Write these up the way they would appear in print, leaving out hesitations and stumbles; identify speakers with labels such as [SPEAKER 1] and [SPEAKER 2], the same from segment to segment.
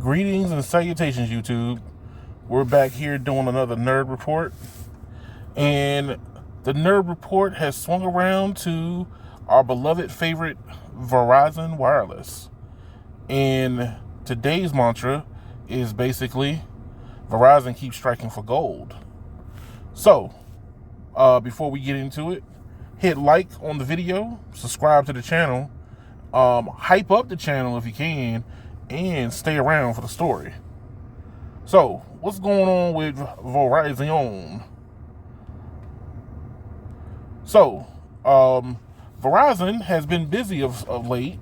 [SPEAKER 1] Greetings and salutations, YouTube. We're back here doing another nerd report. And the nerd report has swung around to our beloved favorite Verizon Wireless. And today's mantra is basically Verizon keeps striking for gold. So, before we get into it, hit like on the video, subscribe to the channel, hype up the channel if you can, and stay around for the story. So, what's going on with Verizon? So, Verizon has been busy of late,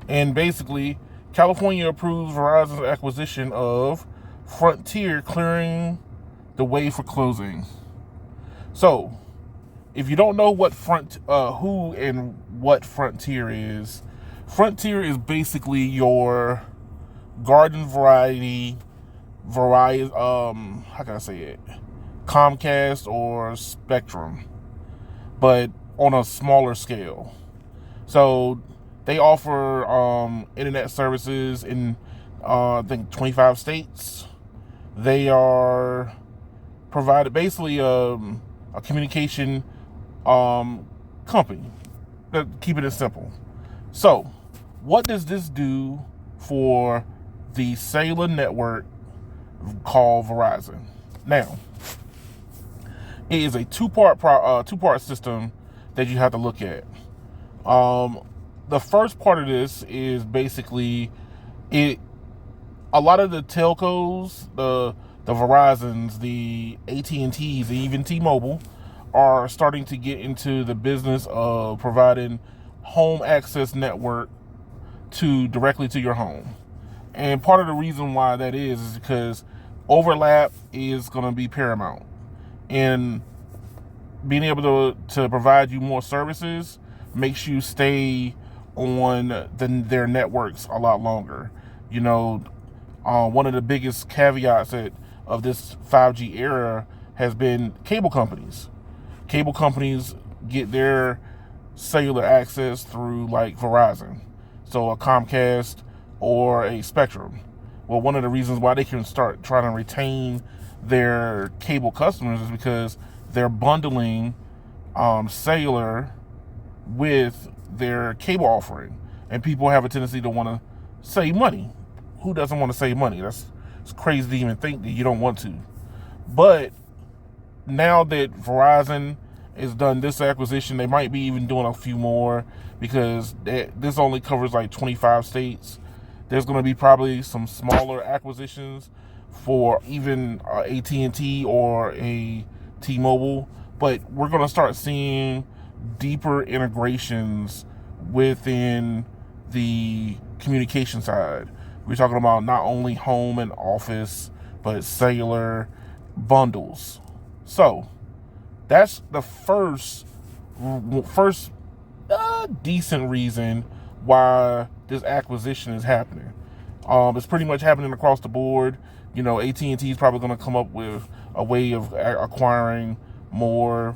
[SPEAKER 1] and basically, California approves Verizon's acquisition of Frontier, clearing the way for closing. So, if you don't know what who and what Frontier is basically your garden variety, how can I say it? Comcast or Spectrum, but on a smaller scale. So they offer internet services in I think 25 states. They are provided basically a communication company. Keeping it simple. So, what does this do for the cellular network called Verizon? Now, it is a two-part system that you have to look at. The first part of this is basically a lot of the telcos, the Verizons, the AT&Ts, and even T-Mobile are starting to get into the business of providing home access network directly to your home. And part of the reason why that is because overlap is going to be paramount. And being able to provide you more services makes you stay on their networks a lot longer. You know, one of the biggest caveats of this 5G era has been cable companies. Cable companies get their cellular access through like Verizon, so a Comcast or a Spectrum. Well, one of the reasons why they can start trying to retain their cable customers is because they're bundling cellular with their cable offering, and people have a tendency to want to save money. Who doesn't want to save money? It's crazy to even think that you don't want to. But now that Verizon has done this acquisition, they might be even doing a few more, because this only covers like 25 states. There's going to be probably some smaller acquisitions for even AT&T or a T-Mobile, but we're going to start seeing deeper integrations within the communication side. We're talking about not only home and office, but cellular bundles. So that's the first decent reason why this acquisition is happening. It's pretty much happening across the board. You know, AT&T is probably going to come up with a way of acquiring more.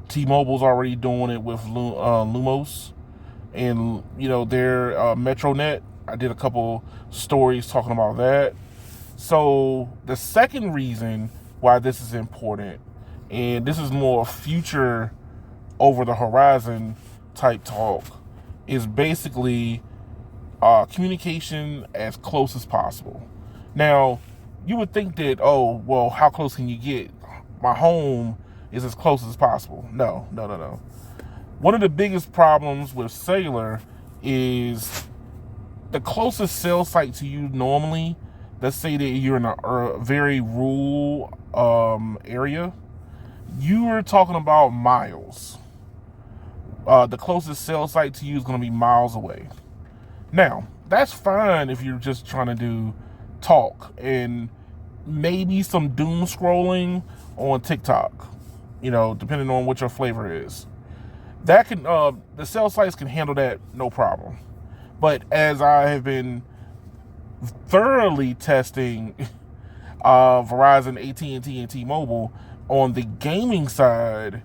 [SPEAKER 1] T-Mobile's already doing it with Lumos, and you know their MetroNet. I did a couple stories talking about that. So the second reason why this is important, and this is more future over the horizon type talk, is basically communication as close as possible. Now, you would think that, oh, well, how close can you get? My home is as close as possible. No. One of the biggest problems with cellular is the closest cell site to you normally, let's say that you're in a very rural area, you are talking about miles. The closest cell site to you is going to be miles away. Now, that's fine if you're just trying to do talk and maybe some doom scrolling on TikTok, you know, depending on what your flavor is. That can the cell sites can handle that no problem. But as I have been thoroughly testing Verizon, AT&T, and T-Mobile on the gaming side,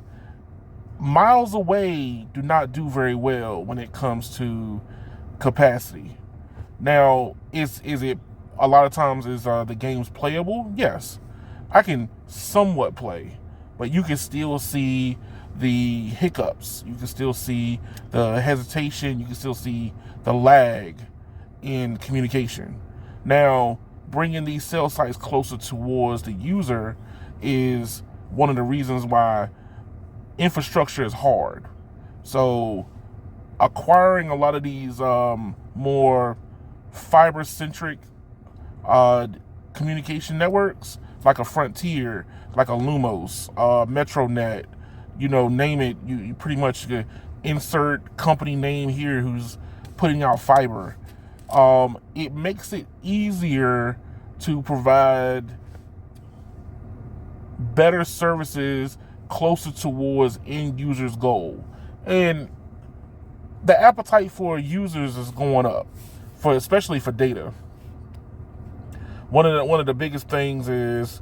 [SPEAKER 1] miles away do not do very well when it comes to capacity. Now, is it a lot of times is the game's playable. Yes, I can somewhat play, but you can still see the hiccups. You can still see the hesitation. You can still see the lag in communication. Now, bringing these cell sites closer towards the user is one of the reasons why infrastructure is hard. So, acquiring a lot of these more fiber-centric communication networks, like a Frontier, like a Lumos, Metronet, name it. You pretty much insert company name here who's putting out fiber. It makes it easier to provide better services closer towards end users' goal. And the appetite for users is going up, especially for data. One of the biggest things is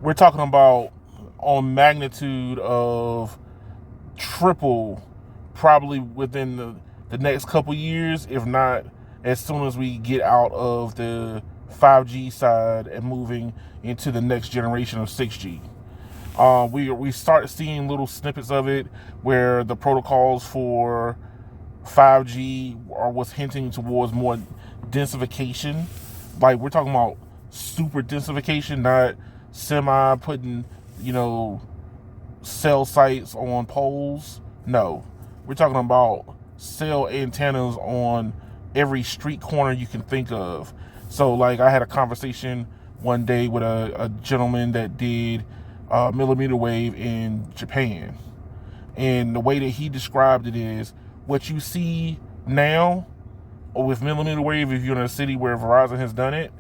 [SPEAKER 1] we're talking about on magnitude of triple, probably within the next couple years, if not as soon as we get out of the 5G side and moving into the next generation of 6G. We start seeing little snippets of it where the protocols for 5G are what's hinting towards more densification. Like, we're talking about super densification, not semi putting, cell sites on poles. No, we're talking about cell antennas on every street corner you can think of. So, like, I had a conversation one day with a gentleman that did millimeter wave in Japan. And the way that he described it is what you see now with millimeter wave, if you're in a city where Verizon has done it,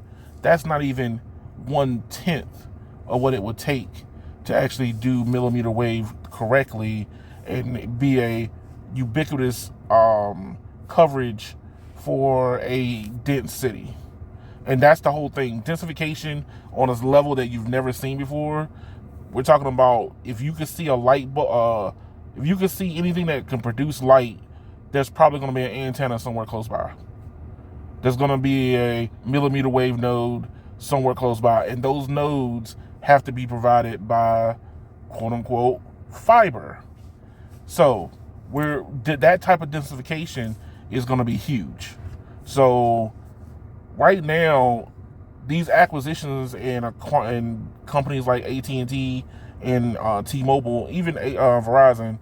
[SPEAKER 1] that's not even 1/10 of what it would take to actually do millimeter wave correctly and be a ubiquitous coverage for a dense city. And that's the whole thing. Densification on a level that you've never seen before. We're talking about if you could see a light, if you could see anything that can produce light, there's probably going to be an antenna somewhere close by. There's going to be a millimeter wave node somewhere close by. And those nodes have to be provided by, quote unquote, fiber. So that type of densification is going to be huge. So right now, these acquisitions and companies like AT&T and T-Mobile, even Verizon,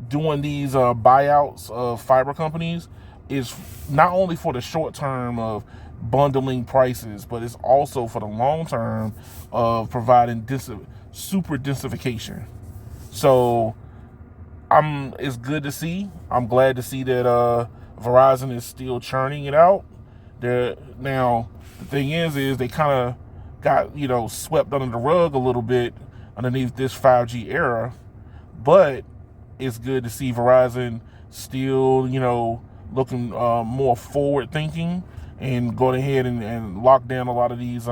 [SPEAKER 1] doing these buyouts of fiber companies is not only for the short term of bundling prices, but it's also for the long term of providing super densification. So it's good to see. I'm glad to see that Verizon is still churning it out. Now, the thing is they kind of got, swept under the rug a little bit underneath this 5G era, but it's good to see Verizon still, looking more forward thinking and going ahead and lock down a lot of these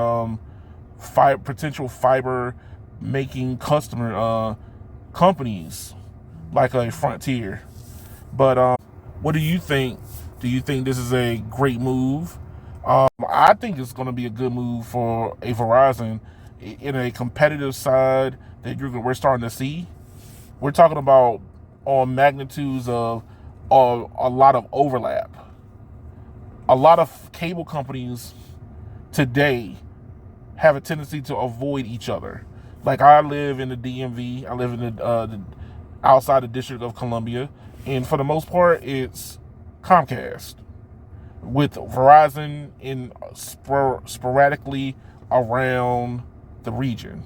[SPEAKER 1] potential fiber making customer companies like a Frontier. But what do you think? Do you think this is a great move? I think it's going to be a good move for a Verizon in a competitive side that we're starting to see. We're talking about on magnitudes of a lot of overlap. A lot of cable companies today have a tendency to avoid each other. Like, I live in the DMV. I live in the outside the District of Columbia, and for the most part, it's Comcast, with Verizon in sporadically around the region.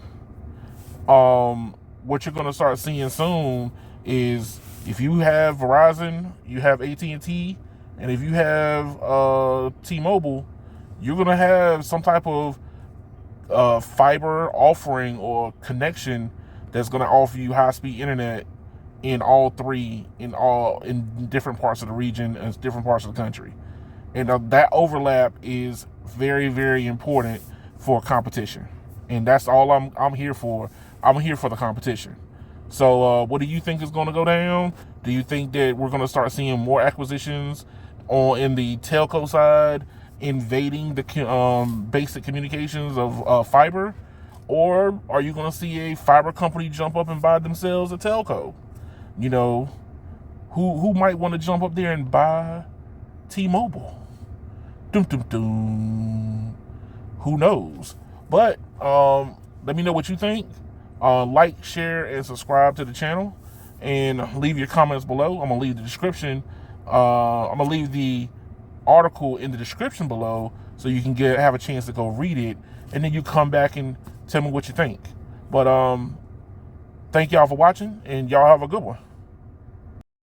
[SPEAKER 1] What you're going to start seeing soon is if you have Verizon, you have AT&T, and if you have T-Mobile, you're going to have some type of fiber offering or connection that's going to offer you high-speed internet in all three, in different parts of the region and different parts of the country. And that overlap is very, very important for competition. And that's all I'm here for. I'm here for the competition. So what do you think is going to go down? Do you think that we're going to start seeing more acquisitions in the telco side invading the basic communications of fiber, or are you going to see a fiber company jump up and buy themselves a telco? You know, who might want to jump up there and buy T-Mobile? Dum dum dum. Who knows? But let me know what you think. Like, share, and subscribe to the channel, and leave your comments below. I'm gonna leave the description. I'm gonna leave the article in the description below, so you can have a chance to go read it, and then you come back and tell me what you think. But thank y'all for watching, and y'all have a good one.